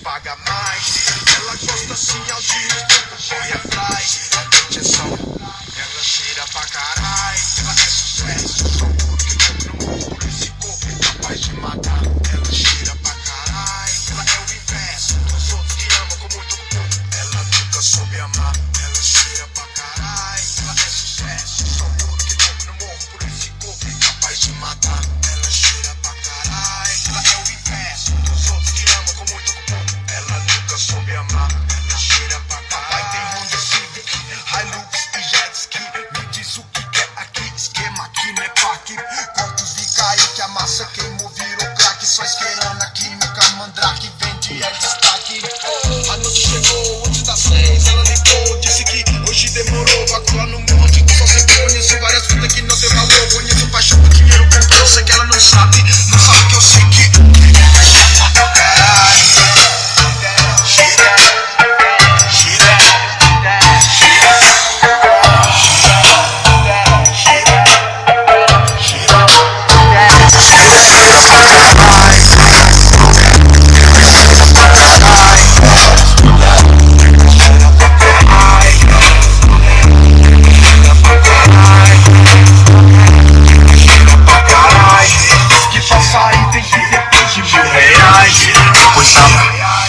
paga mais. Ela gosta sim ao dinheiro, corre atrás. A mente é só, ela cheira pra caralho. Ela é sucesso, só por que no morro. Por esse corpo é capaz de matar. Ela cheira pra caralho. Ela é o inverso dos outros que amam com muito pouco. Ela nunca soube amar. Ela cheira pra caralho. Ela é sucesso, só por que no morro. Por esse corpo é capaz de matar. Ela cheira pra caralho. Ela é o inverso dos outros que amam com muito pouco. Ela nunca soube amar. Ela cheira pra caralho. Papai tem Honda Civic, Hilux e jet ski. Me diz o que quer aqui, esquema aqui não é paque. Cortos de Kaique, a massa queimou, virou crack. Só esquerana, química, mandrake, vende é destaque. A noite chegou antes das 6, ela ligou, disse que hoje demorou. Vai colar no monte, só sei que conheço várias frutas que não tem valor. Conheço paixão que o dinheiro comprou, sei que ela não sabe que eu sei que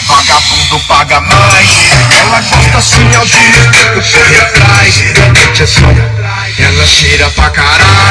vagabundo paga mais. Ela gosta sim ao dinheiro, corre atrás. A mente é só, ela cheira pra caralho.